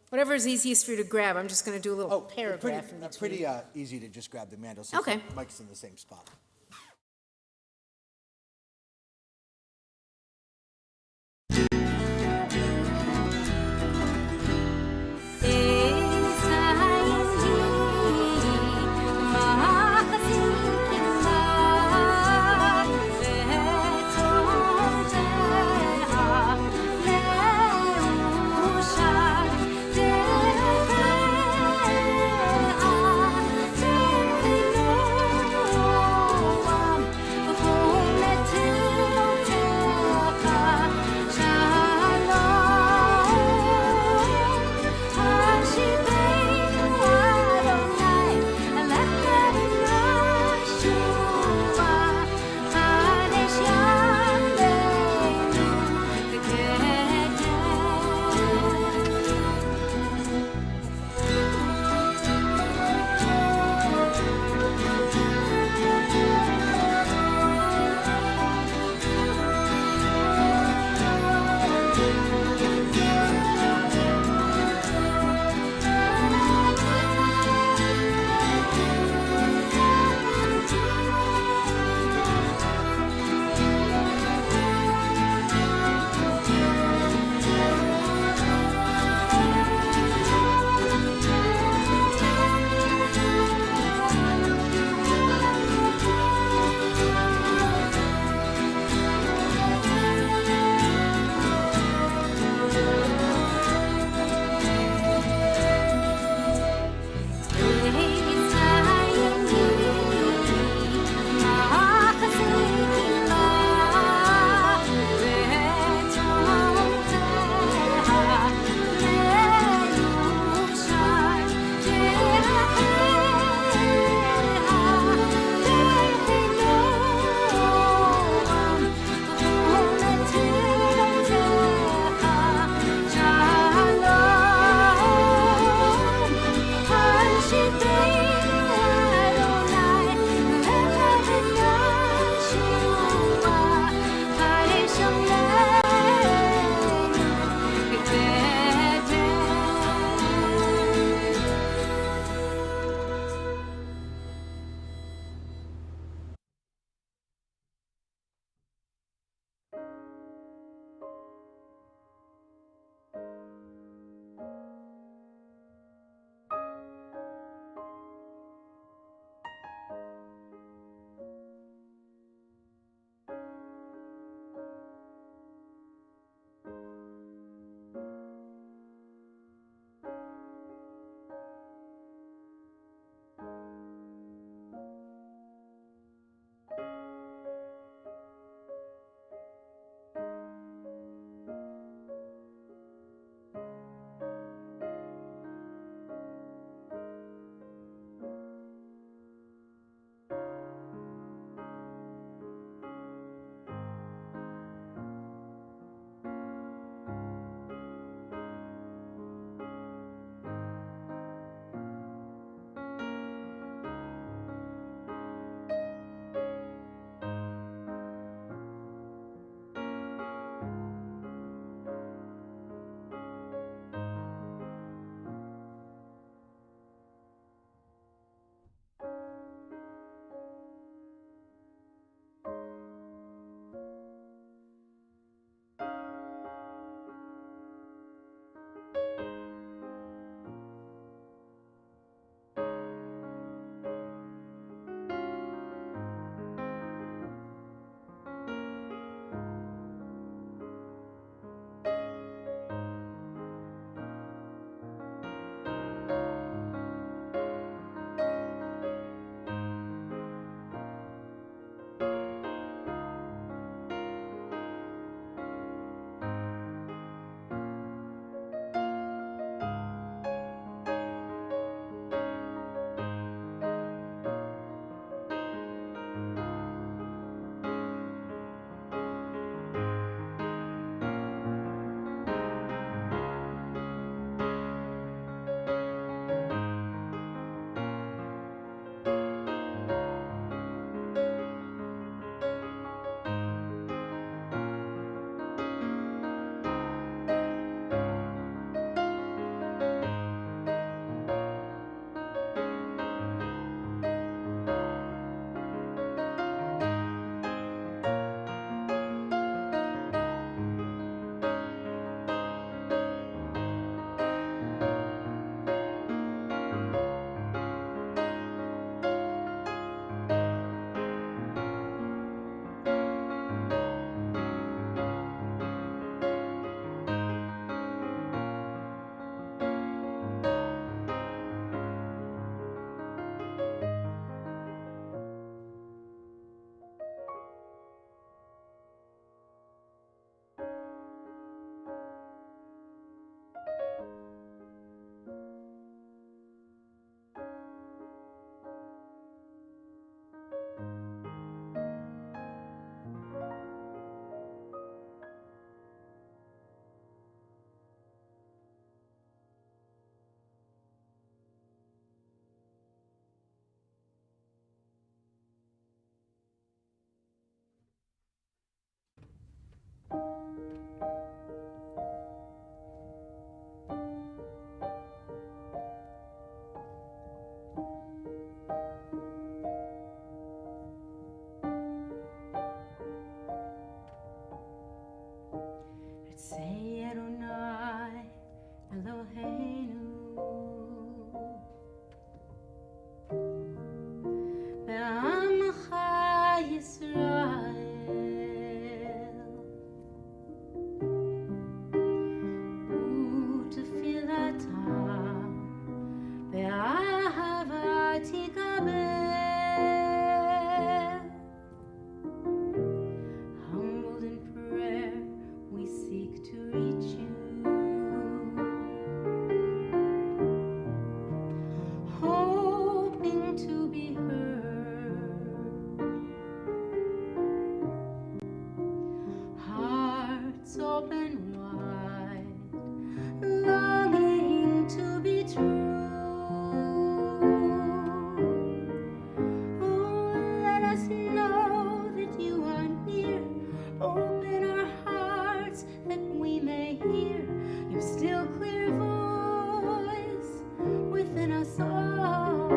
whatever is easiest for you to grab. I'm just going to do a little paragraph in between. Pretty easy to just grab the mandel since Okay. the mic's in the same spot. Say Adonai Eloheinu Be'amcha Yisrael U'tefilatam Be'ahava tikabel. Humbled in prayer we seek to reach you, hoping to be heard, hearts open wide, longing to be true. Oh, let us know that you are near. Open our hearts that we may hear your still clear voice within us all.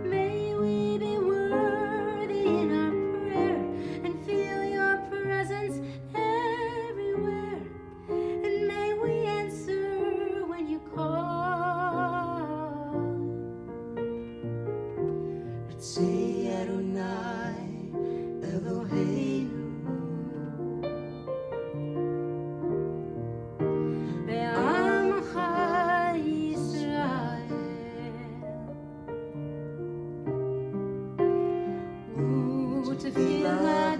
May we be worthy in our prayer and feel your presence everywhere. And may we answer when you call. Say Adonai Eloheinu Be'amcha Yisrael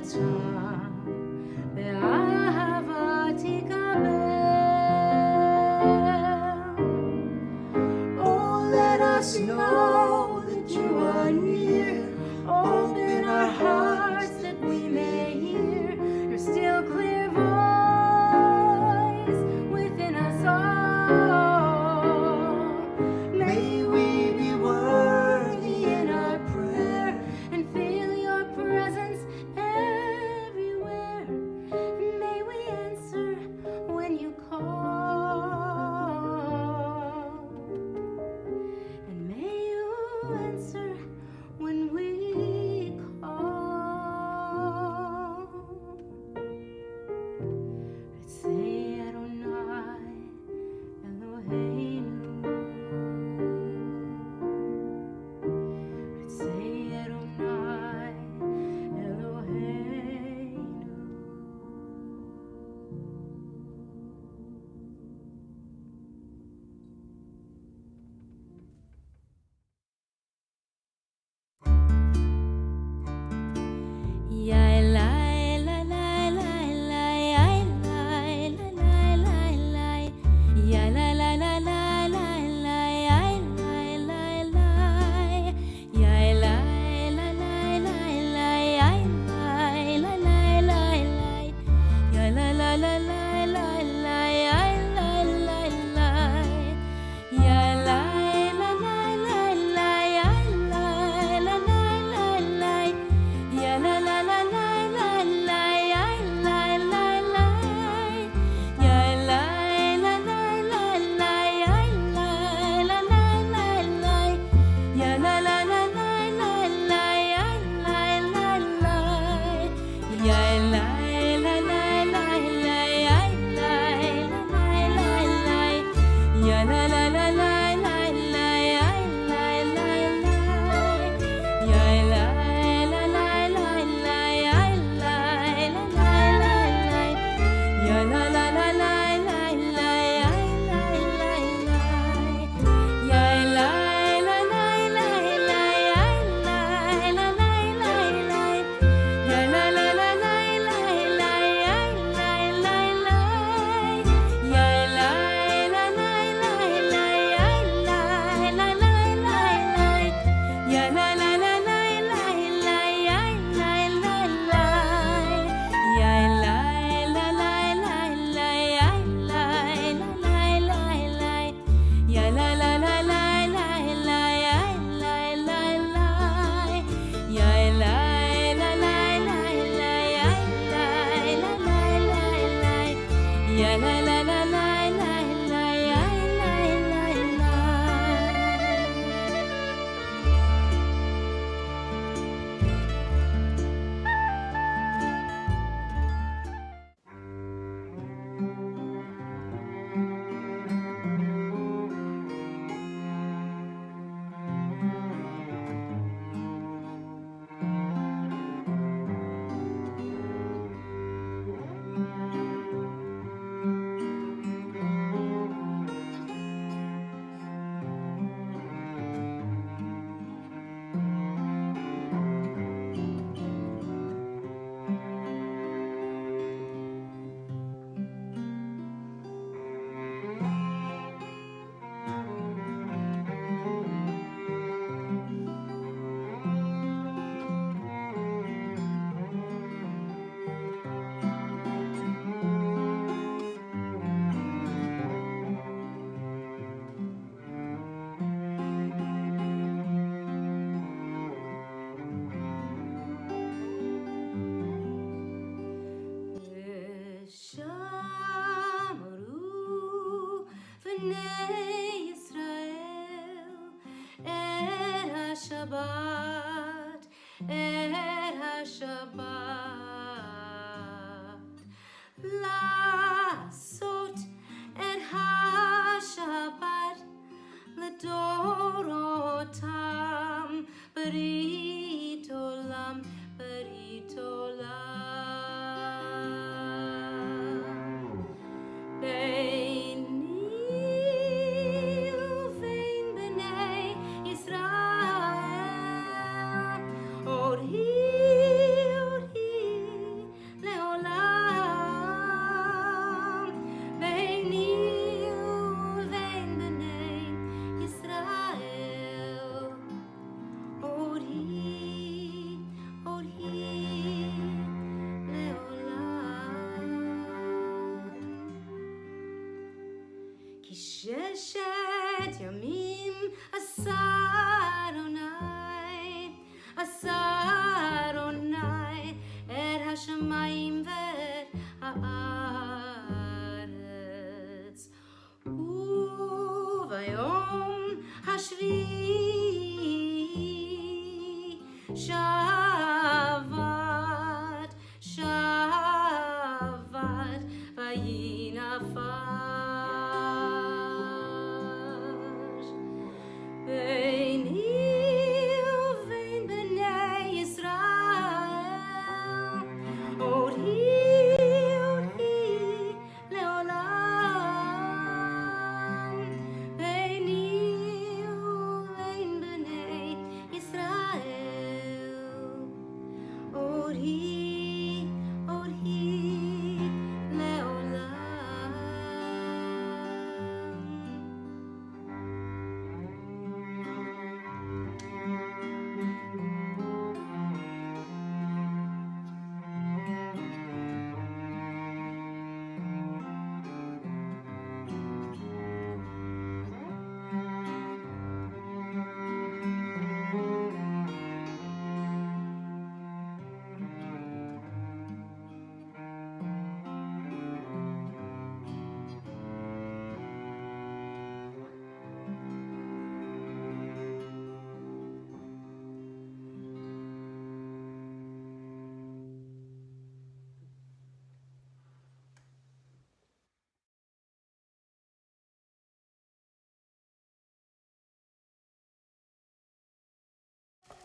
U'tefilatam Be'ahava tikabel. Oh, let us know that you are near. Open our hearts that we may hear your still clear voice within us all. May we be worthy in our prayer and feel your presence everywhere. And may we answer when you call. And may b'nei Yisrael et ha-Shabbat לעשות את השבת לדורותם ברית עולם, ברית עולם. ביני ובין בני ישראל עוד היא לעולם. ביני ובין בני ישראל עוד היא לעולם. כי ששת ימים עשה אדוני את השמיים ואת הארץ, וביום השביעי שבת וינפש. ביני ובין בני ישראל עוד היא לעולם. ביני ובין בני ישראל עוד היא לעולם.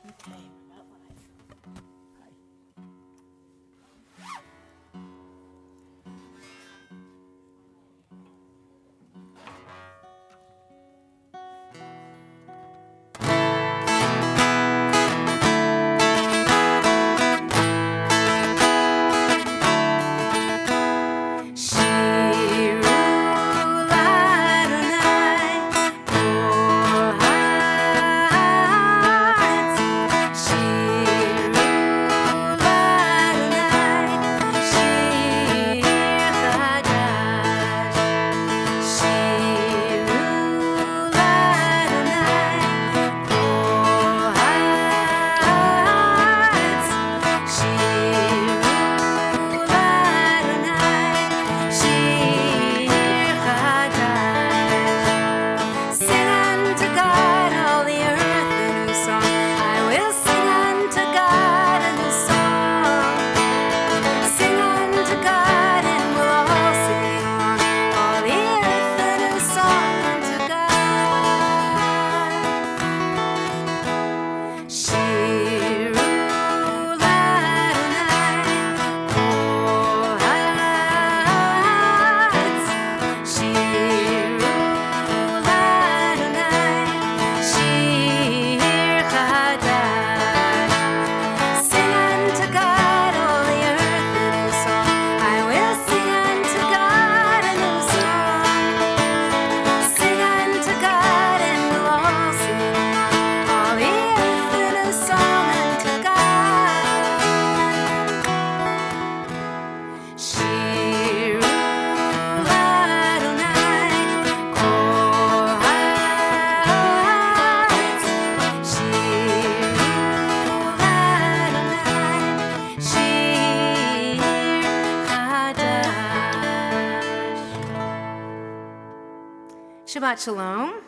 Okay, we're about live. Shiru Adonai, oh, Shabbat Shalom.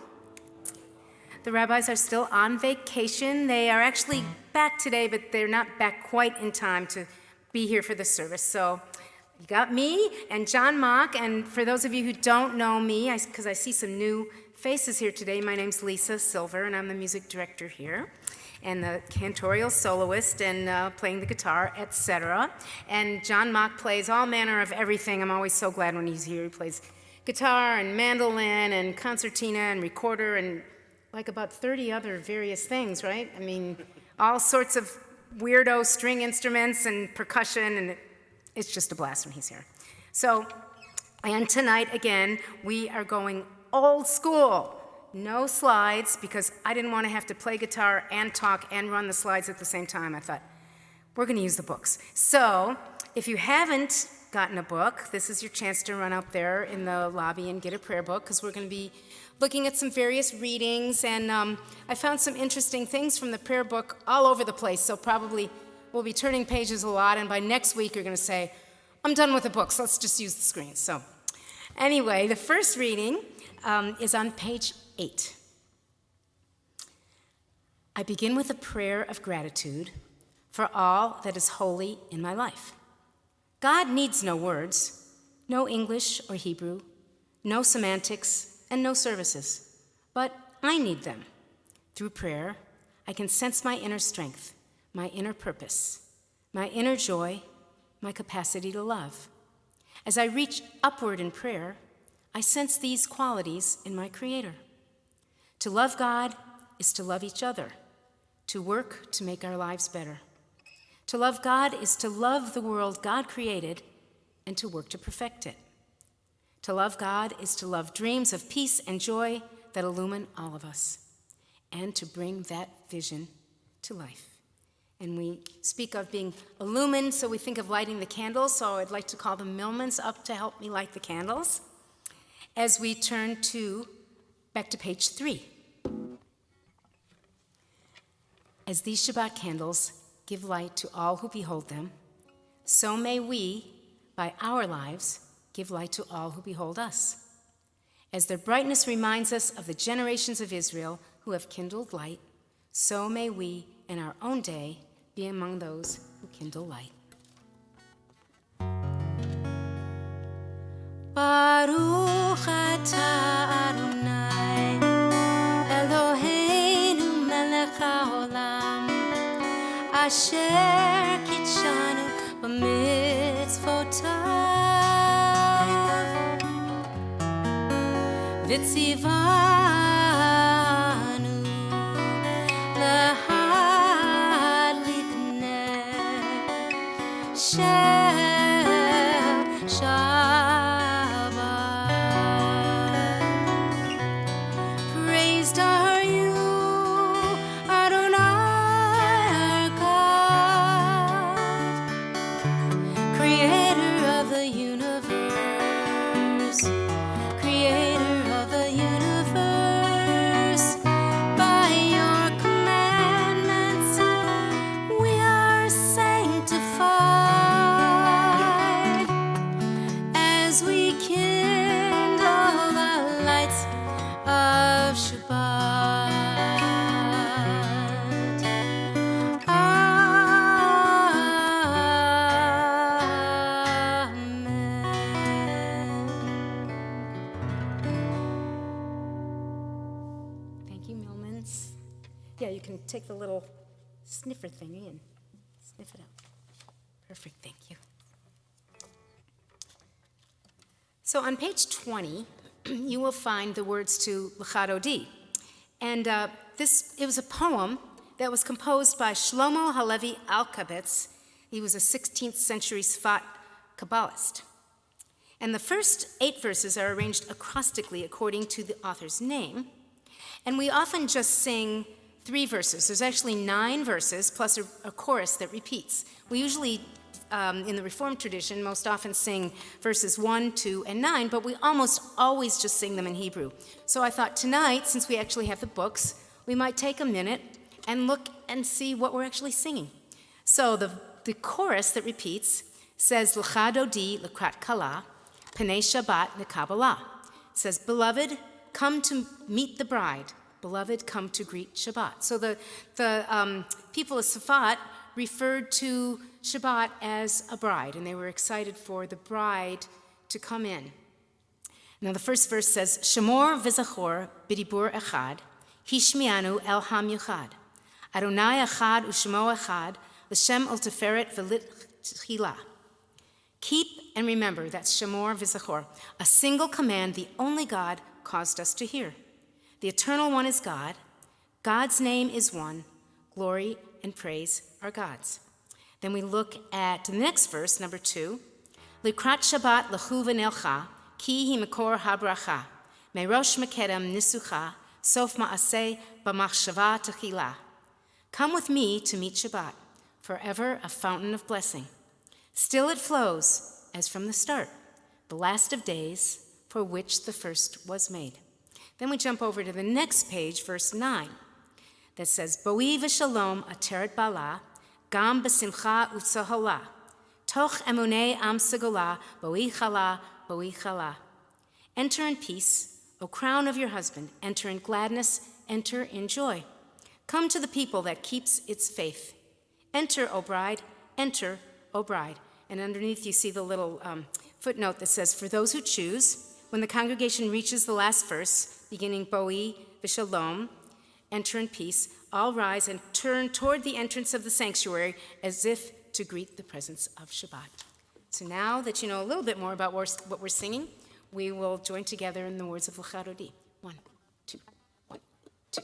The rabbis are still on vacation. They are actually back today, but they're not back quite in time to be here for the service. So you got me and John Mock, and for those of you who don't know me, because I see some new faces here today, my name's Lisa Silver, and I'm the music director here, and the cantorial soloist, and playing the guitar, etc. And John Mock plays all manner of everything. I'm always so glad when he's here. He plays guitar and mandolin and concertina and recorder and like about 30 other various things, right? I mean, all sorts of weirdo string instruments and percussion, and it's just a blast when he's here. So, and tonight, again, we are going old school. No slides, because I didn't want to have to play guitar and talk and run the slides at the same time. I thought, we're going to use the books. So, if you haven't gotten a book, this is your chance to run out there in the lobby and get a prayer book, because we're going to be looking at some various readings, and I found some interesting things from the prayer book all over the place, so probably we'll be turning pages a lot, and by next week you're going to say, I'm done with the books, let's just use the screen. So anyway, the first reading is on page 8. I begin with a prayer of gratitude for all that is holy in my life. God needs no words, no English or Hebrew, no semantics, and no services. But I need them. Through prayer, I can sense my inner strength, my inner purpose, my inner joy, my capacity to love. As I reach upward in prayer, I sense these qualities in my Creator. To love God is to love each other, to work to make our lives better. To love God is to love the world God created and to work to perfect it. To love God is to love dreams of peace and joy that illumine all of us, and to bring that vision to life. And we speak of being illumined, so we think of lighting the candles, so I'd like to call the Millmans up to help me light the candles as we turn back to page 3. As these Shabbat candles give light to all who behold them, so may we, by our lives, give light to all who behold us. As their brightness reminds us of the generations of Israel who have kindled light, so may we, in our own day, be among those who kindle light. Baruch atah Adonai, Eloheinu melech haolam, asher kitshanu b'mitzvotav, v'tzivanu lahadlik ner shel Shabbat. Praised are you, Adonai, our God, creator of the universe, creator of the universe. By your commandments we are sanctified as we kindle the lights of Shabbat. Thank you, Millmans. Yeah, you can take the little sniffer thingy and sniff it out. Perfect, thank you. So on page 20, you will find the words to L'chad Odi. And it was a poem that was composed by Shlomo Halevi Alkabetz. He was a 16th century Sfat Kabbalist. And the first 8 verses are arranged acrostically according to the author's name. And we often just sing 3 verses. There's actually 9 verses plus a chorus that repeats. We usually, in the Reformed tradition, most often sing verses 1, 2, and 9, but we almost always just sing them in Hebrew. So I thought tonight, since we actually have the books, we might take a minute and look and see what we're actually singing. So the chorus that repeats says, L'chad Odi l'krat kala, P'nei Shabbat neKabbalah. It says, Beloved, come to meet the bride. Beloved, come to greet Shabbat. So the people of Safat referred to Shabbat as a bride, and they were excited for the bride to come in. Now the first verse says, Shemor v'zachor b'dibur echad, hishmianu el ham yuchad. Adonai echad u'shemo echad, l'shem ol teferet v'lit chila. Keep and remember, that's Shemor v'zachor, a single command the only God caused us to hear. The Eternal One is God. God's name is one. Glory and praise are God's. Then we look at the next verse, number 2. Likrat Shabbat lechu v'nelcha, ki hi makor habracha, merosh mekedem nisucha, sof ma'aseh b'machshava techila. Come with me to meet Shabbat, forever a fountain of blessing. Still it flows, as from the start, the last of days, for which the first was made. Then we jump over to the next page, verse 9, that says, Boi v'shalom ateret bala, gam b'simcha utzahala, toch emunei am segola, boi chala, boi chala. Enter in peace, O crown of your husband, enter in gladness, enter in joy. Come to the people that keeps its faith. Enter, O bride, enter, O bride. And underneath you see the little footnote that says, for those who choose, when the congregation reaches the last verse, beginning Boi v'shalom, enter in peace, all rise and turn toward the entrance of the sanctuary as if to greet the presence of Shabbat. So now that you know a little bit more about what we're singing, we will join together in the words of L'Charodi. 1, 2, 1, 2.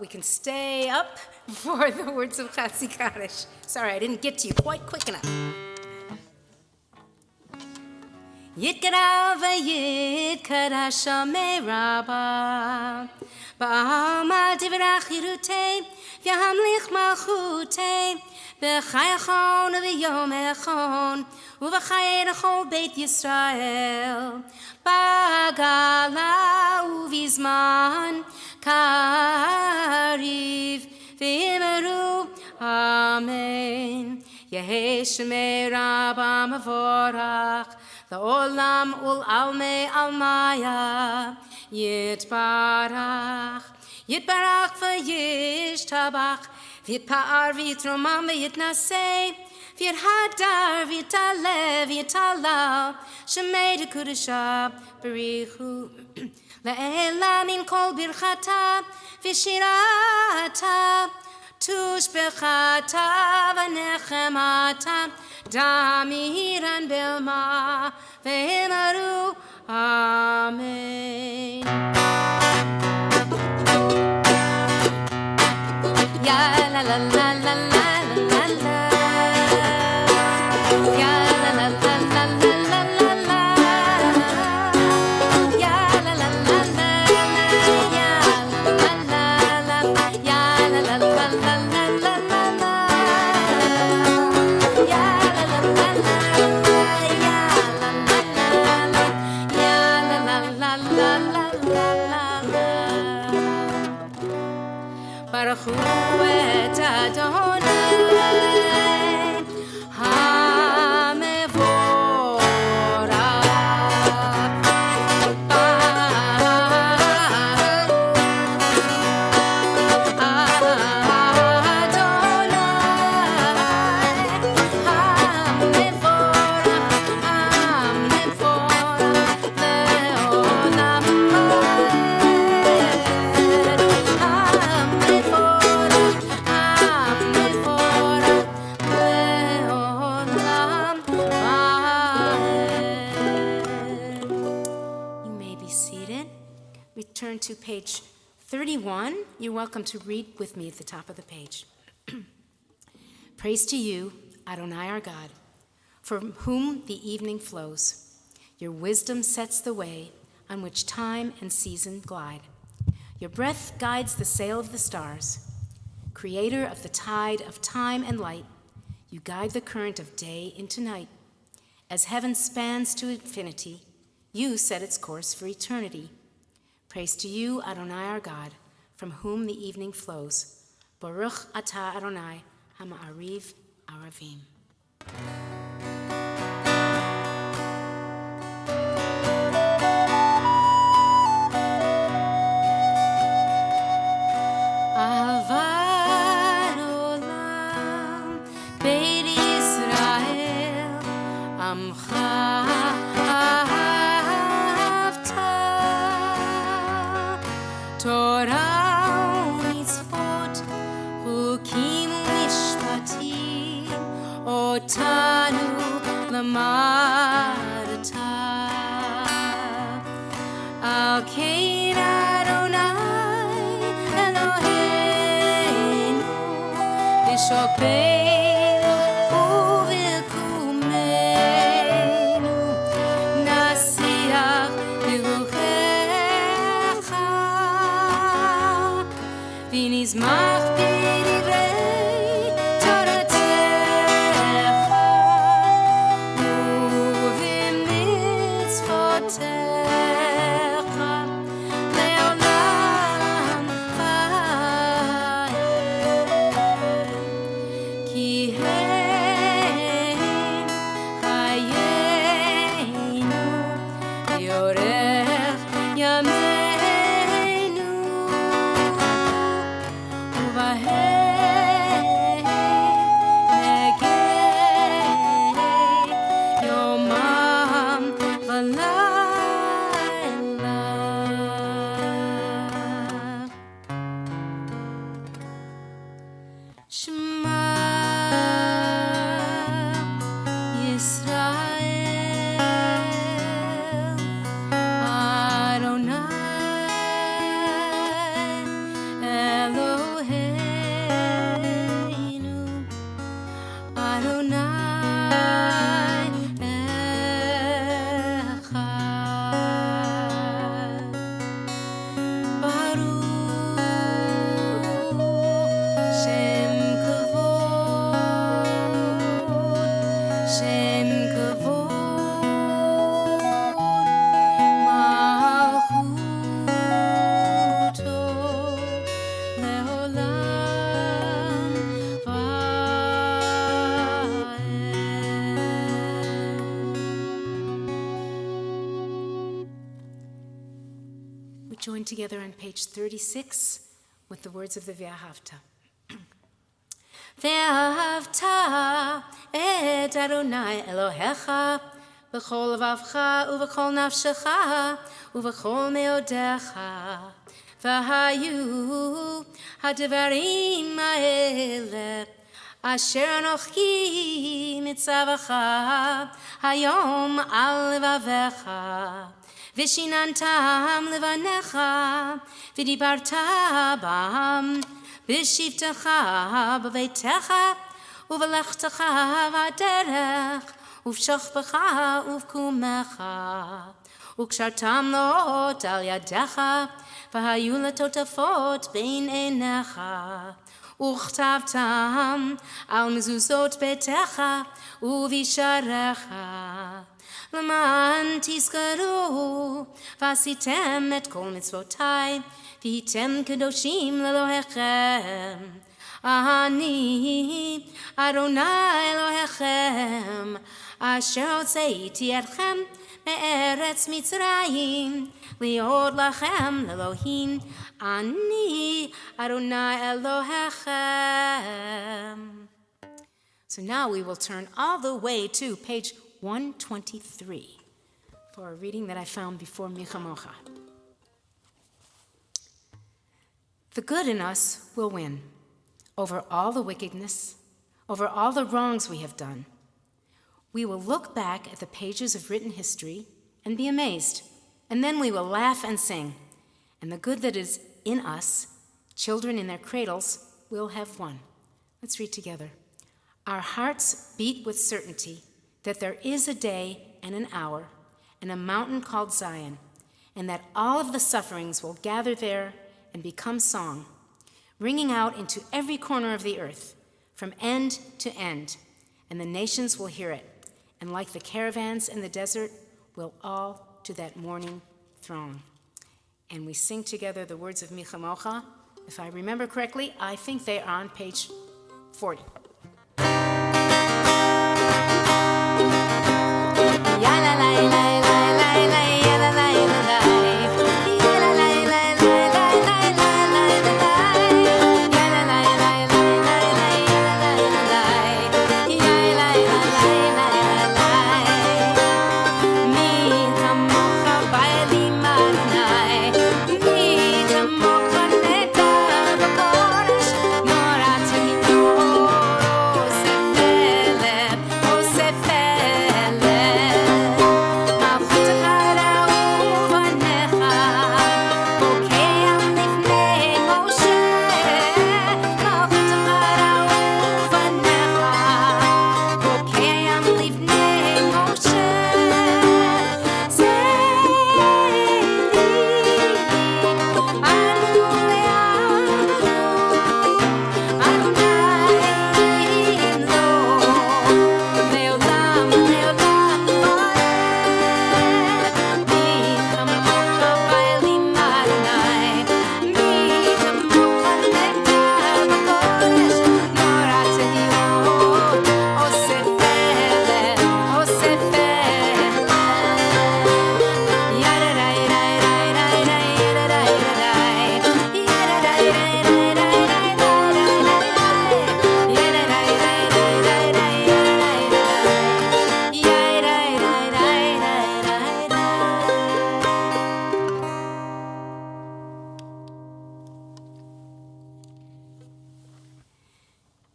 We can stay up for the words of Chatzi Kaddish. Sorry, I didn't get to you quite quick enough. Yitkara v'yitkara shamei rabba Ba'alma divrach yirutei V'hamlich malchutei בחייכון וביומכון, ובחיי לכל בית ישראל, בגלה ובזמן קריב, ואמרו אמן. יהי שמי רבא מבורך, לעולם ולעלמי עלמיה, יתברך. יתברך וישתבח, ויתפאר ויתרומם ויתנשא, ויתהדר ויתעלה ויתעלה, שמי דקודשה בריחו. לעילם עם כל ברכתה ושירתה, תושבחתה ונחמתה, דמירן בלמה, ואמרו אמן. Ya la la la la la la la. Ya la la la la la la la la. Ya la la la la la. Ya la la la la. Ya la la la la la la la. Ya la la la la. Ya la la la. Ya la la la la la la. Baruch Hu et Adonai HaMevorach. Turn to page 31. You're welcome to read with me at the top of the page. Praise to you, Adonai our God, from whom the evening flows. Your wisdom sets the way on which time and season glide. Your breath guides the sail of the stars. Creator of the tide of time and light, you guide the current of day into night. As heaven spans to infinity, you set its course for eternity. Praise to you, Adonai our God, from whom the evening flows. Baruch atah Adonai, ha'ma'ariv aravim. Ahavat olam, Beit Yisrael, Amcha Torah u'mitzvot, chukim u'mishpatim, otanu lamadta. Al kein Adonai Eloheinu, v'shokbeinu u'v'kumeinu, nasiach v'ruchecha. V'nizmach b'divrei Toratecha u'v'mitzvotecha le'olam va'ed. Ki hem chayenu v'yorech yameinu. Baruch Shem join together on page 36 with the words of the Ve'ahavta. Ve'ahavta et Adonai Elohecha b'chol levavcha u'b'chol nafshecha u'b'chol meodecha v'hayu ha'devarim ha'ele asher anochi mitzavacha hayom al levavecha v'shinantam levanecha v'dibarta bam v'shivtecha b'veitecha u'v'lechtecha v'aderech uv'shachbecha uv'kumecha u'kshartam lot al yadecha v'hayu letotafot bein einecha uchtavtam al mezuzot betecha uvisharecha l'man tizkaru v'asitem et kol mitzvotai v'hitem kadoshim lelohechem ani Adonai Elohechem asher hotzeiti etchem me'eretz Mitzrayim liod lachem Elohim ani Adonai Elohechem. So now we will turn all the way to page 123 for a reading that I found before Michamocha. The good in us will win over all the wickedness, over all the wrongs we have done. We will look back at the pages of written history and be amazed, and then we will laugh and sing. And the good that is in us, children in their cradles, will have won. Let's read together. Our hearts beat with certainty that there is a day and an hour and a mountain called Zion, and that all of the sufferings will gather there and become song, ringing out into every corner of the earth, from end to end, and the nations will hear it, and like the caravans in the desert, will all to that morning throng. And we sing together the words of Michamocha. If I remember correctly, I think they are on page 40.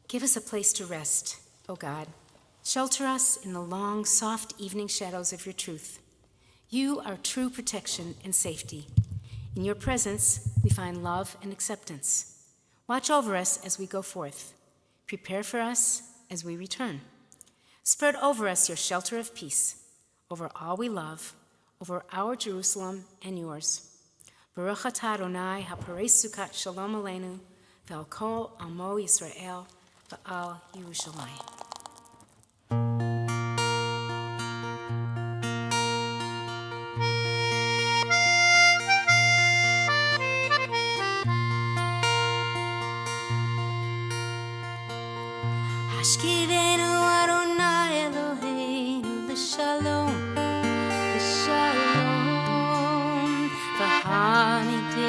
Give us a place to rest, O God. Shelter us in the long, soft evening shadows of your truth. You are true protection and safety. In your presence, we find love and acceptance. Watch over us as we go forth. Prepare for us as we return. Spread over us your shelter of peace, over all we love, over our Jerusalem and yours. Baruch atah Adonai haparei sukat shalom aleinu v'al kol amo Yisrael v'al Yerushalayim. Hashkivenu Adonai Eloheinu l'shalom, l'shalom, v'hanideh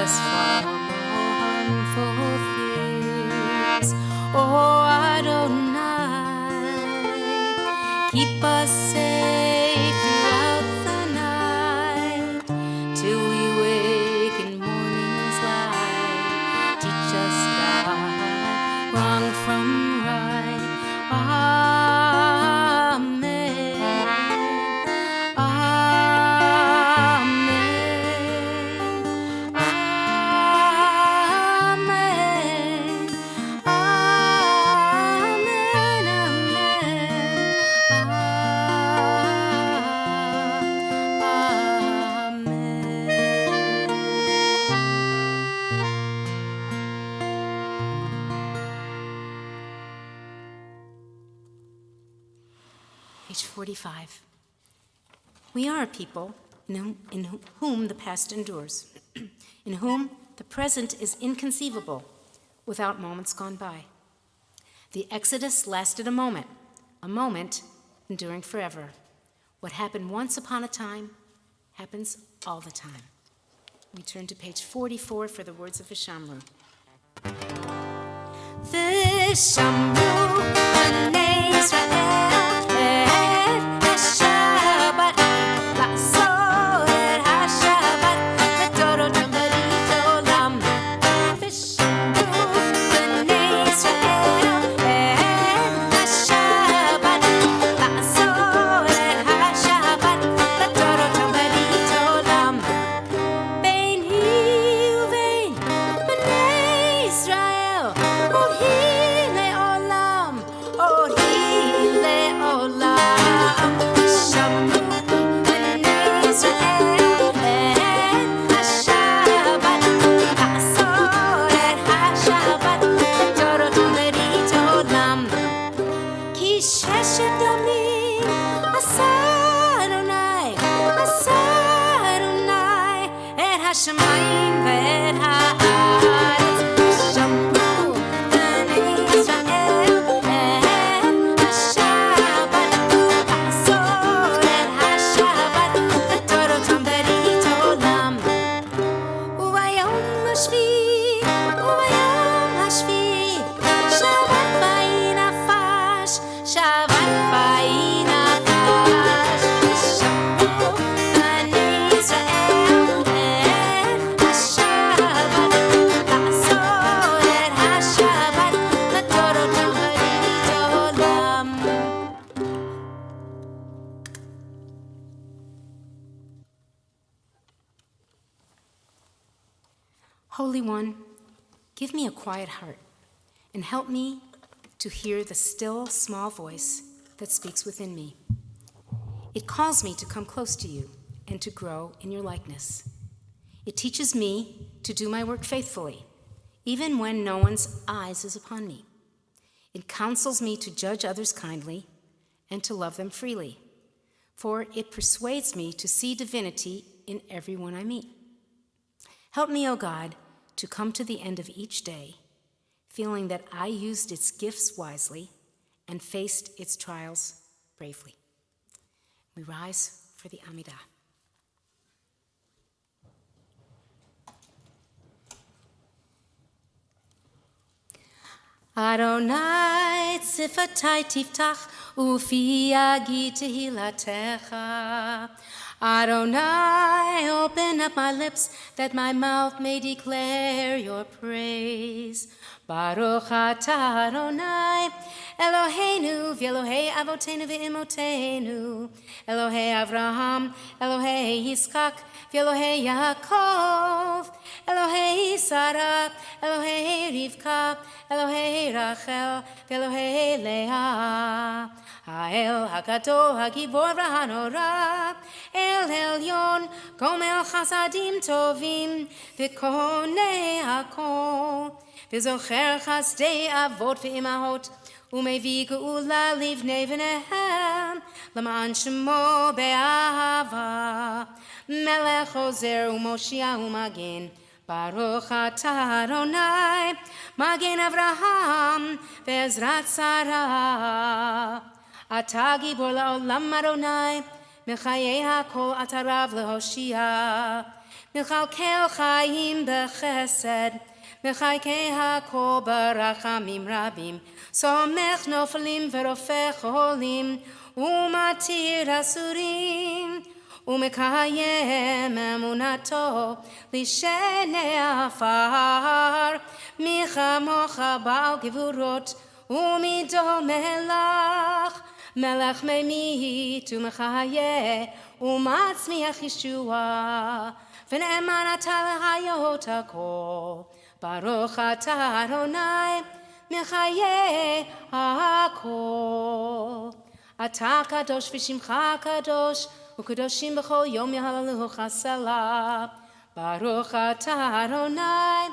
us from harmful things. Oh, Adonai, keep us safe throughout the night, till we wake in morning's light. Teach us, God, wrong from right. Amen. Amen. Amen. Page 45. We are a people in whom the past endures, in whom the present is inconceivable without moments gone by. The Exodus lasted a moment enduring forever. What happened once upon a time happens all the time. We turn to page 44 for the words of Vishamru. Vishamru, Bnei Israel, et Shabbat, la'asot et Shabbat, v'torotam b'rit olam. Vishamru, Bnei Israel, et Shabbat, la'asot et Shabbat, v'torotam b'rit olam. Beini uvein Bnei Israel, od hi le'olam, od hi le'olam. Shamru Bnei Israel et Shabbat, la'asot et Shabbat, v'torotam b'rit olam. Ki sheshet yamim asa Adonai et hashamayim ve'et ha'aretz. Shamru Bnei Israel et Shabbat, la'asot et Shabbat, v'torotam b'rit olam. Ubayom hashvi, Shabbat va'inafash, Shabbat va'inafash. Shamru Bnei Israel et Shabbat, la'asot et Shabbat, v'torotam b'rit olam. Holy One, give me a quiet heart and help me to hear the still, small voice that speaks within me. It calls me to come close to you and to grow in your likeness. It teaches me to do my work faithfully, even when no one's eyes is upon me. It counsels me to judge others kindly and to love them freely, for it persuades me to see divinity in everyone I meet. Help me, O God, to come to the end of each day, feeling that I used its gifts wisely and faced its trials bravely. We rise for the Amidah. Adonai tzifatai tiftach ufi yagid tehilatecha. Adonai, open up my lips that my mouth may declare your praise. Baruch atah Adonai, Eloheinu v'Elohei avotenu v'imotenu, Elohei Avraham, Elohei Yitzchak, v'Elohei Yaakov, Elohei Sarah, Elohei Rivka, Elohei Rachel, v'Elohei Leah. Ha'el HaGadol HaGibor v'Hanora, El Elyon, Gomel Chasadim Tovim, v'Konei HaKol, v'Zocher Chasdei Avot v'Imahot, Umevi Geula Livnei v'Nehem, L'ma'an Shemo be'ahava, Melech Ozer u'Moshia u'Magen, Baruch atah Adonai, Magen Avraham, v'Ezrat Sarah. Atah Gibor la'olam Adonai, מחיי הכל אתה רב להושיע, מכלכל חיים בחסד, מחלקי הכל ברחמים רבים, סומך נופלים ורופא חולים, ומתיר אסורים, ומקיים אמונתו לשני עפר, מי כמוך בעל גבורות ומדומה לך, מלך ממית ומחיה ומצמיח ישועה, ונאמן אתה להיות הכל, ברוך אתה אדוני מחיי הכל. אתה קדוש ושמך קדוש, וקדושים בכל יום יהללוך סלה. ברוך אתה אדוני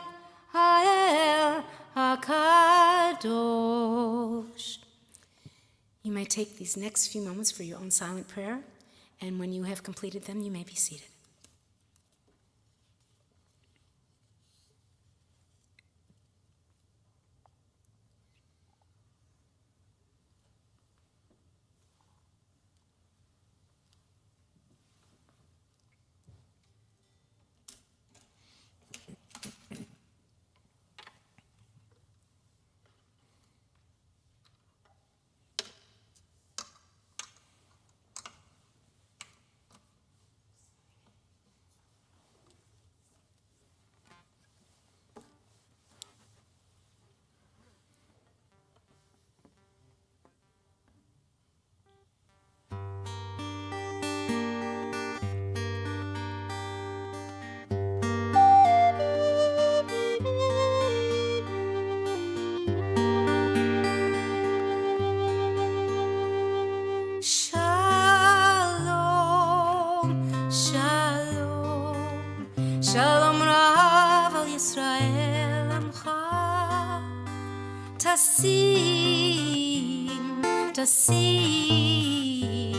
האל הקדוש. You may take these next few moments for your own silent prayer, and when you have completed them, you may be seated. Shalom Rav al Yisrael Amcha, Tasim, Tasim,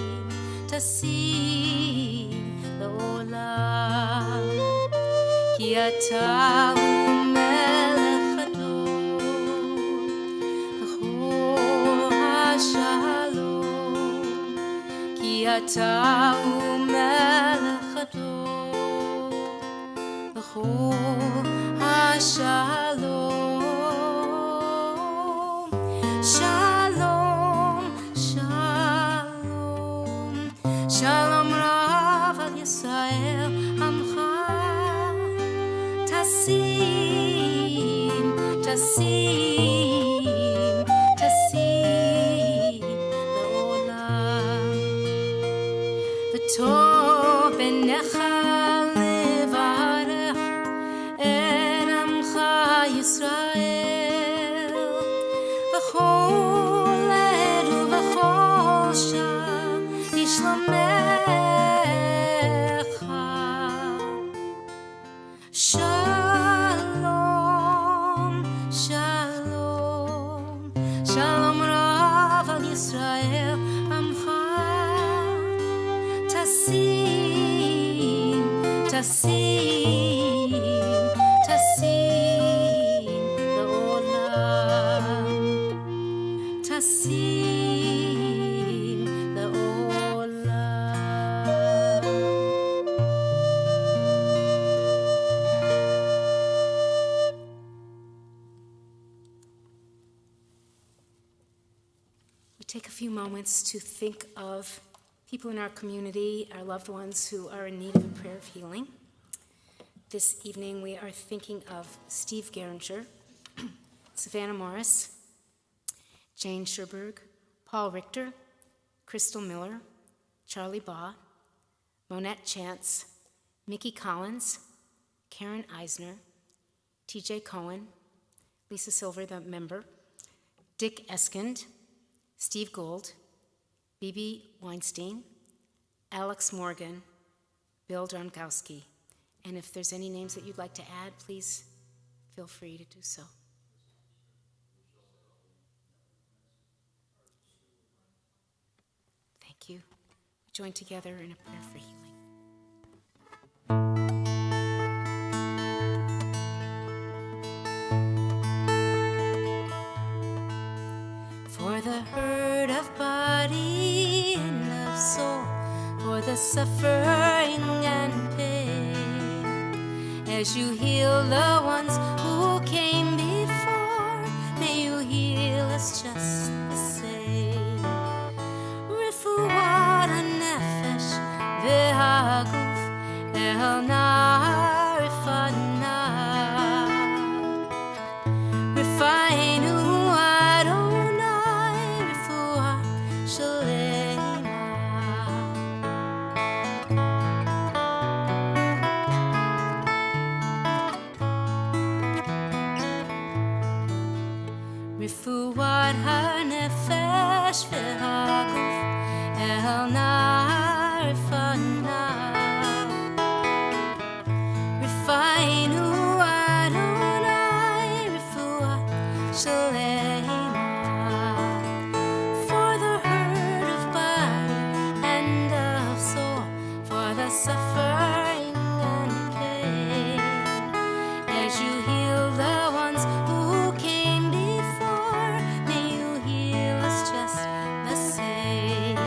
Tasim L'olam, Ki Ata Hu Melech Adon, V'chol HaShalom, Ki Ata Hu Melech Adon, Shalom, Shalom, Shalom, Shalom Rav al Yisrael Amcha, Tasim, Tasim, Tasim L'olam, V'tov b'necha Yisrael, v'chol ed uv'chol shah yishlomecha. Shalom, Shalom, Shalom Rav al Yisrael Amcha, Tasim, Tasim, Tasim L'olam, Tasim L'olam. We take a few moments to think of people in our community, our loved ones who are in need of a prayer of healing. This evening we are thinking of Steve Geringer, Savannah Morris, Jane Sherberg, Paul Richter, Crystal Miller, Charlie Baugh, Monette Chance, Mickey Collins, Karen Eisner, TJ Cohen, Lisa Silver, the member, Dick Eskind, Steve Gold, Bibi Weinstein, Alex Morgan, Bill Dronkowski. And if there's any names that you'd like to add, please feel free to do so. Thank you. We join together in a prayer for healing. For the hurt of body and of soul, for the suffering and pain. As you heal the ones who came before, may you heal us just the same. Refuat hanefesh v'haguf el na'rifana. Refinu Adonai refuat shalema. Refuat hanefesh v'haguf el na'rifana. Refinu Adonai refuat shalema. For the hurt of body and of soul, for the suffering and pain. As you heal the ones who came before, may you heal us just the same.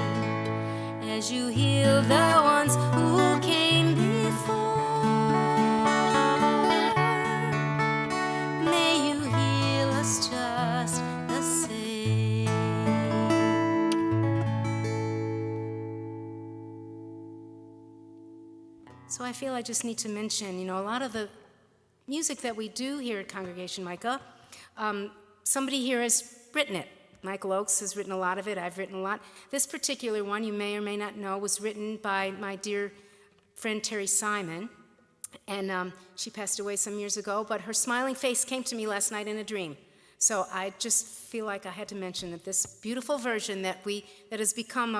As you heal the ones who came before, may you heal us just the same. So I feel I just need to mention, a lot of the music that we do here at Congregation Micah, somebody here has written it. Michael Oakes has written a lot of it. I've written a lot. This particular one, you may or may not know, was written by my dear friend Terry Simon. And she passed away some years ago, but her smiling face came to me last night in a dream. So I just feel like I had to mention that this beautiful version that has become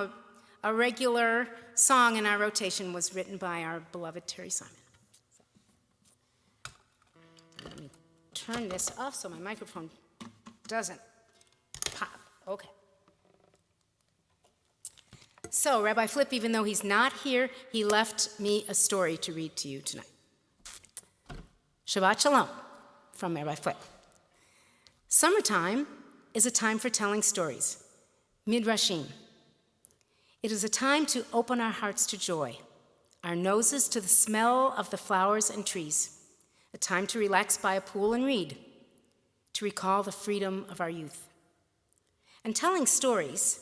a regular song in our rotation was written by our beloved Terry Simon. Let me turn this off so my microphone doesn't pop. Okay. So Rabbi Flip, even though he's not here, he left me a story to read to you tonight. Shabbat Shalom from Rabbi Flip. Summertime is a time for telling stories, midrashim. It is a time to open our hearts to joy, our noses to the smell of the flowers and trees, a time to relax by a pool and read, to recall the freedom of our youth. And telling stories,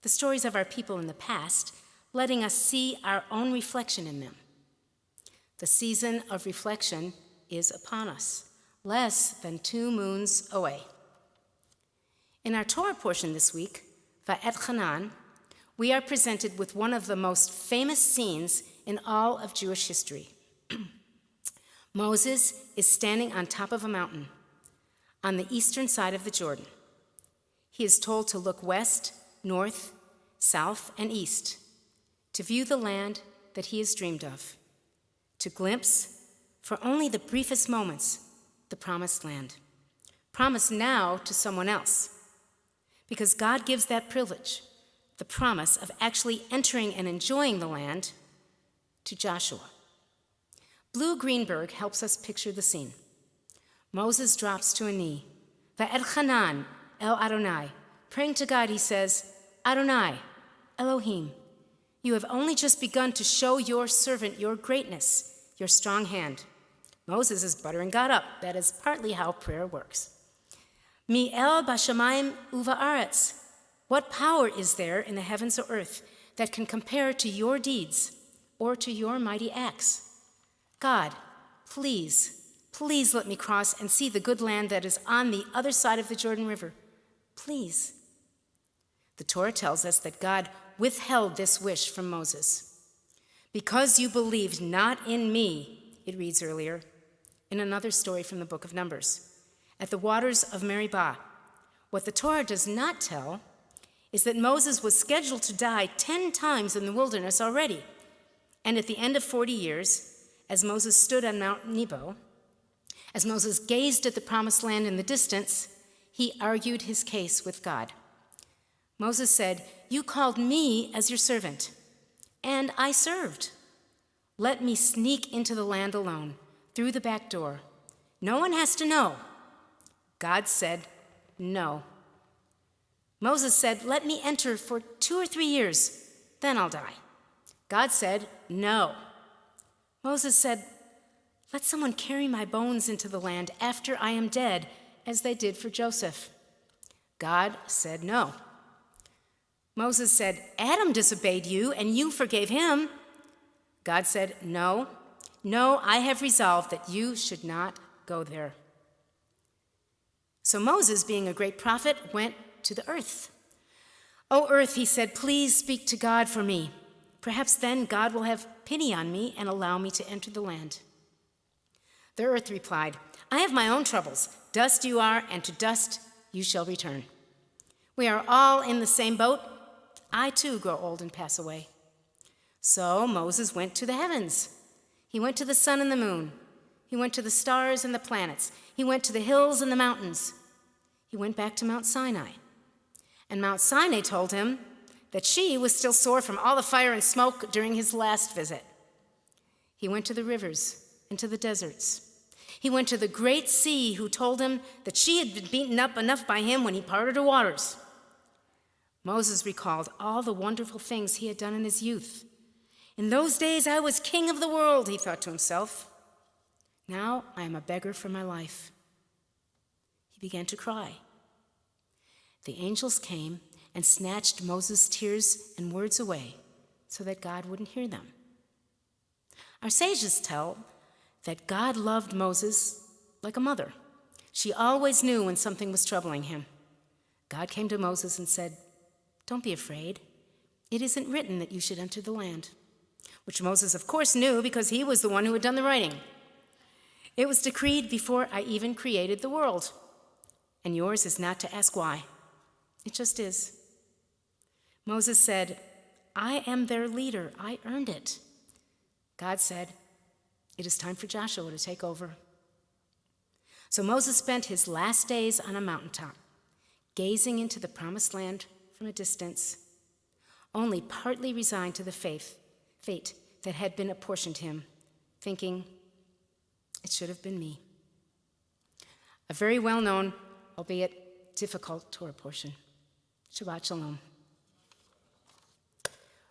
the stories of our people in the past, letting us see our own reflection in them. The season of reflection is upon us, less than 2 moons away. In our Torah portion this week, Va'et Hanan, we are presented with one of the most famous scenes in all of Jewish history. Moses is standing on top of a mountain on the eastern side of the Jordan. He is told to look west, north, south, and east to view the land that he has dreamed of, to glimpse, for only the briefest moments, the promised land, promised now to someone else, because God gives that privilege, the promise of actually entering and enjoying the land, to Joshua. Blue Greenberg helps us picture the scene. Moses drops to a knee. Va'et Hanan el Adonai. Praying to God, he says, Adonai, Elohim, you have only just begun to show your servant your greatness, your strong hand. Moses is buttering God up. That is partly how prayer works. Mi el bashamayim uva'aretz. What power is there in the heavens or earth that can compare to your deeds or to your mighty acts? God, please let me cross and see the good land that is on the other side of the Jordan River. Please. The Torah tells us that God withheld this wish from Moses. Because you believed not in me, it reads earlier, in another story from the book of Numbers, at the waters of Meribah. What the Torah does not tell is that Moses was scheduled to die 10 times in the wilderness already. And at the end of 40 years, as Moses stood on Mount Nebo, as Moses gazed at the promised land in the distance, he argued his case with God. Moses said, "You called me as your servant, and I served. Let me sneak into the land alone, through the back door. No one has to know." God said, "No." Moses said, "Let me enter for 2 or 3 years, then I'll die." God said, "No." Moses said, "Let someone carry my bones into the land after I am dead, as they did for Joseph." God said, "No." Moses said, "Adam disobeyed you, and you forgave him." God said, "No, no, I have resolved that you should not go there." So Moses, being a great prophet, went to the earth. "O earth," he said, "please speak to God for me. Perhaps then God will have pity on me and allow me to enter the land." The earth replied, "I have my own troubles. Dust you are, and to dust you shall return. We are all in the same boat. I too grow old and pass away." So Moses went to the heavens. He went to the sun and the moon. He went to the stars and the planets. He went to the hills and the mountains. He went back to Mount Sinai. And Mount Sinai told him that she was still sore from all the fire and smoke during his last visit. He went to the rivers and to the deserts. He went to the great sea, who told him that she had been beaten up enough by him when he parted her waters. Moses recalled all the wonderful things he had done in his youth. "In those days I was king of the world," he thought to himself. "Now I am a beggar for my life." He began to cry. The angels came and snatched Moses' tears and words away so that God wouldn't hear them. Our sages tell that God loved Moses like a mother. She always knew when something was troubling him. God came to Moses and said, "Don't be afraid. It isn't written that you should enter the land," which Moses, of course, knew because he was the one who had done the writing. "It was decreed before I even created the world, and yours is not to ask why. It just is." Moses said, "I am their leader. I earned it." God said, "It is time for Joshua to take over." So Moses spent his last days on a mountaintop, gazing into the promised land from a distance, only partly resigned to the fate that had been apportioned him, thinking, "It should have been me." A very well-known, albeit difficult Torah portion. Shabbat Shalom.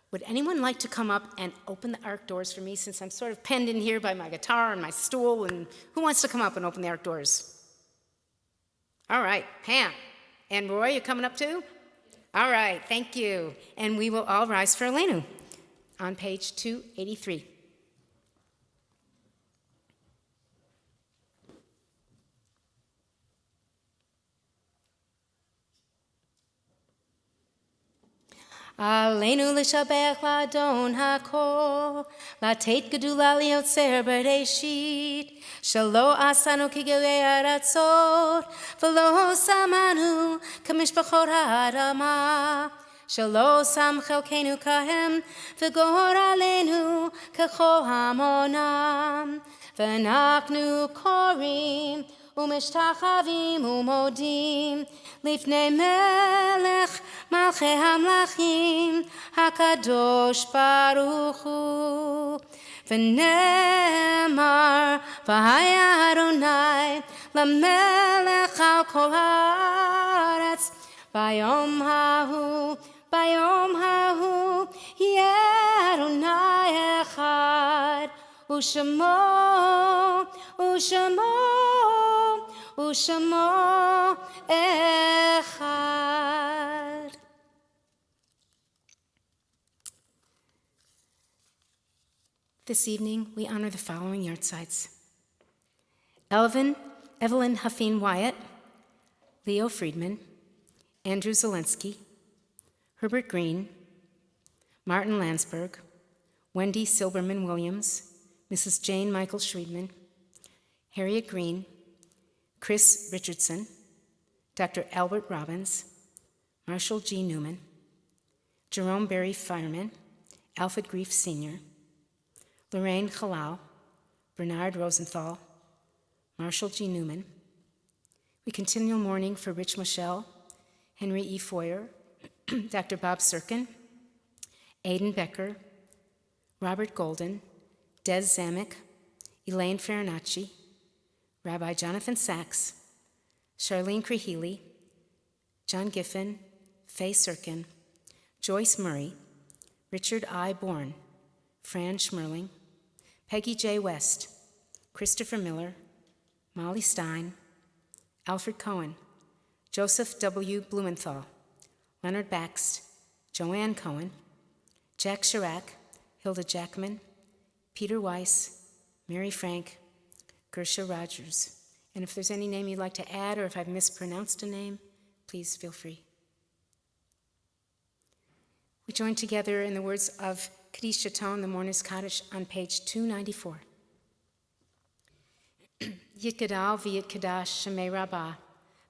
Would anyone like to come up and open the ark doors for me, since I'm sort of penned in here by my guitar and my stool, and who wants to come up and open the ark doors? All right, Pam. And Roy, you coming up too? All right, thank you. And we will all rise for Elenu on page 283. Aleinu l'shabech l'adon hakol, l'teit gedula liotzer bereshit, shelo asanu kigilei aratzot, v'lo samanu kamishpachot ha'adama, shelo sam chelkenu kahem, v'gor aleinu kechol hamonam, v'nachnu korim, ומשתחווים ומודים לפני מלך מלכי המלכים הקדוש ברוך הוא. ונאמר והיה אדוני למלך על כל הארץ ביום ההוא יהיה אדוני אחד ושמו echad. This evening, we honor the following yahrzeits: Evelyn Huffine Wyatt, Leo Friedman, Andrew Zelensky, Herbert Green, Martin Landsberg, Wendy Silberman Williams, Mrs. Jane Michael Schriedman, Harriet Green, Chris Richardson, Dr. Albert Robbins, Marshall G. Newman, Jerome Berry Fireman, Alfred Grief Sr., Lorraine Halal, Bernard Rosenthal, Marshall G. Newman. We continue mourning for Rich Michelle, Henry E. Foyer, Dr. Bob Sirkin, Aidan Becker, Robert Golden, Des Zamek, Elaine Farinacci, Rabbi Jonathan Sachs, Charlene Krihili, John Giffen, Faye Sirkin, Joyce Murray, Richard I. Bourne, Fran Schmerling, Peggy J. West, Christopher Miller, Molly Stein, Alfred Cohen, Joseph W. Blumenthal, Leonard Baxt, Joanne Cohen, Jack Chirac, Hilda Jackman, Peter Weiss, Mary Frank, Gersha Rogers. And if there's any name you'd like to add, or if I've mispronounced a name, please feel free. We join together in the words of Kiddush Shaton, the Mourner's Kaddish, on page 294. Yitgadal v'yitkadash shemei rabbah,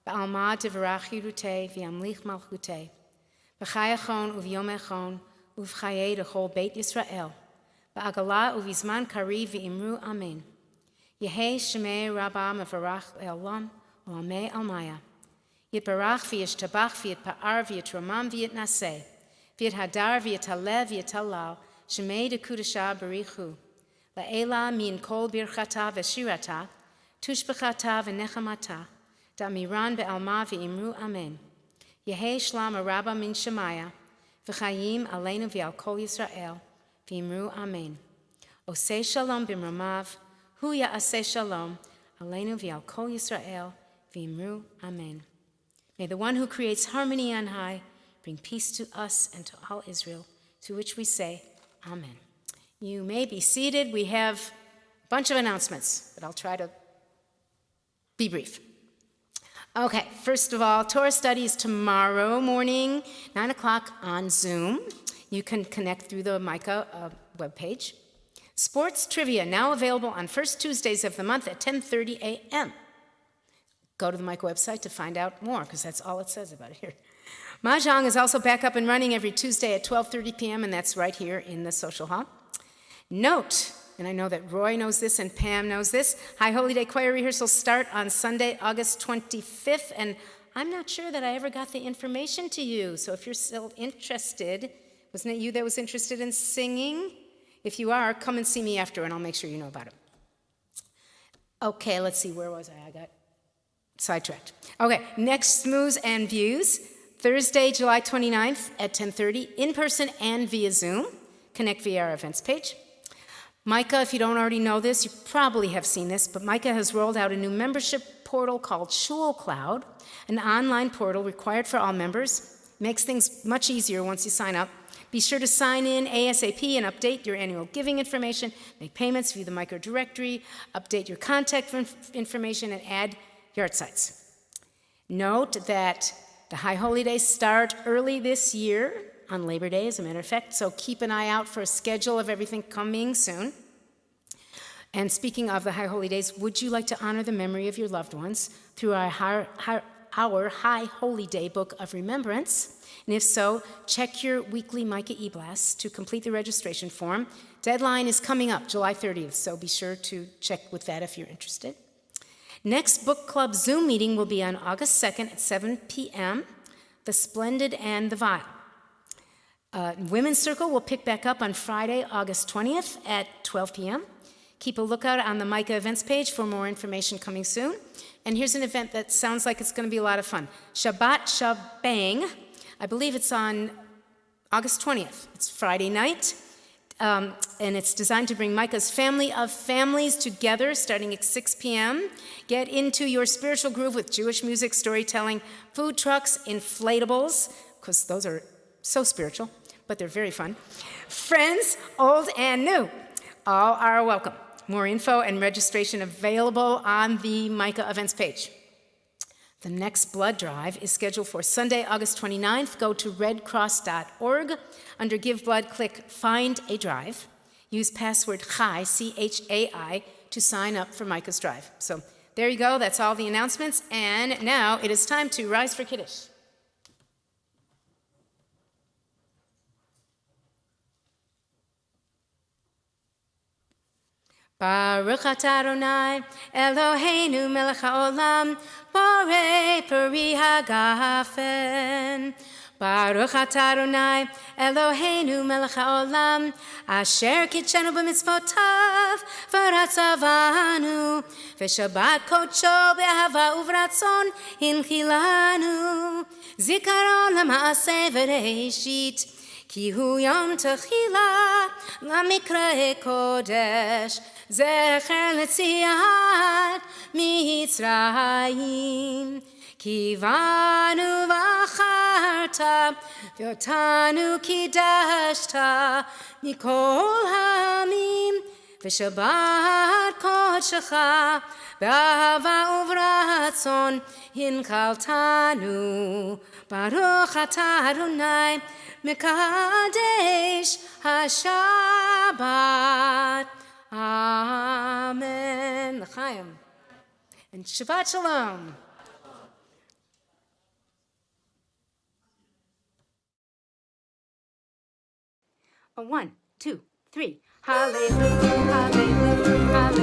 ba'alma devarach yirutei v'yamlich malchutei, b'chayachon uv'yom echon uv'chayei d'chol Beit Yisrael, ba'agala uv'izman kari v'imru amen. Yehei shemei rabbah mevarach e'olam u'amei almaya. Yitbarach v'yishtabach v'yitpa'ar v'yitromam v'yitnaseh, v'yithadar v'yitaleh v'yitalal, shemei dekudasha barichu. La'ela min kol birchata v'shirata, tushbechata v'nechamata, da'miran be'alma v'imru amen. Yehei shlam rabba min shemaya, v'chayim aleinu v'al kol Yisrael, v'imru amen. Osei shalom b'mramav, hu ya'aseh shalom, aleinu v'al kol Yisrael, v'imru amen. May the one who creates harmony on high bring peace to us and to all Israel, to which we say, amen. You may be seated. We have a bunch of announcements, but I'll try to be brief. Okay, first of all, Torah study is tomorrow morning, 9 o'clock on Zoom. You can connect through the Micah webpage. Sports trivia, now available on first Tuesdays of the month at 10:30 a.m. Go to the Micah website to find out more, because that's all it says about it here. Mahjong is also back up and running every Tuesday at 12:30 p.m., and that's right here in the social hall. Note, and I know that Roy knows this and Pam knows this, High Holy Day choir rehearsals start on Sunday, August 25th, and I'm not sure that I ever got the information to you, so if you're still interested, wasn't it you that was interested in singing? If you are, come and see me after, and I'll make sure you know about it. Okay, let's see, where was I? I got sidetracked. Okay, next Smooths and Views, Thursday, July 29th at 10:30, in person and via Zoom. Connect via our events page. Micah, if you don't already know this, you probably have seen this, but Micah has rolled out a new membership portal called Shul Cloud, an online portal required for all members. Makes things much easier once you sign up. Be sure to sign in ASAP and update your annual giving information, make payments via the Micah directory, update your contact information, and add yard sites. Note that the High Holy Days start early this year, on Labor Day, as a matter of fact, so keep an eye out for a schedule of everything coming soon. And speaking of the High Holy Days, would you like to honor the memory of your loved ones through our High Holy Day Book of Remembrance? And if so, check your weekly Micah e-blast to complete the registration form. Deadline is coming up, July 30th, so be sure to check with that if you're interested. Next book club Zoom meeting will be on August 2nd at 7 p.m., The Splendid and the Vile. Women's Circle will pick back up on Friday, August 20th at 12 p.m. Keep a lookout on the Micah events page for more information coming soon. And here's an event that sounds like it's going to be a lot of fun. Shabbat Shabang, I believe it's on August 20th. It's Friday night, and it's designed to bring Micah's family of families together starting at 6 p.m. Get into your spiritual groove with Jewish music, storytelling, food trucks, inflatables, because those are so spiritual, but they're very fun. Friends, old and new, all are welcome. More info and registration available on the Micah events page. The next blood drive is scheduled for Sunday, August 29th. Go to redcross.org. Under Give Blood, click Find a Drive. Use password CHAI, C-H-A-I, to sign up for Micah's Drive. So there you go. That's all the announcements. And now it is time to rise for Kiddush. Baruch atah Adonai, Eloheinu melech haolam, borei peri hagafen. Baruch atah Adonai, Eloheinu melech haolam, asher kitshenu b'mitzvotav, v'ratzavanu, v'shabbat kodsho be'ahava uvratzon hinchilanu, zikaron lama'aseh v'reishit, כי הוא יום תחילה למקרא קודש, זכר ליציאת מצרים. כי בנו בחרת ואותנו קידשת מכל העמים, ושבת קודשך באהבה וברצון הנקלתנו. ברוך אתה אדוני מקדש השבת. Amen. L'chaim. And Shabbat Shalom. A 1, 2, 3. Hallelujah, hallelujah, hallelujah.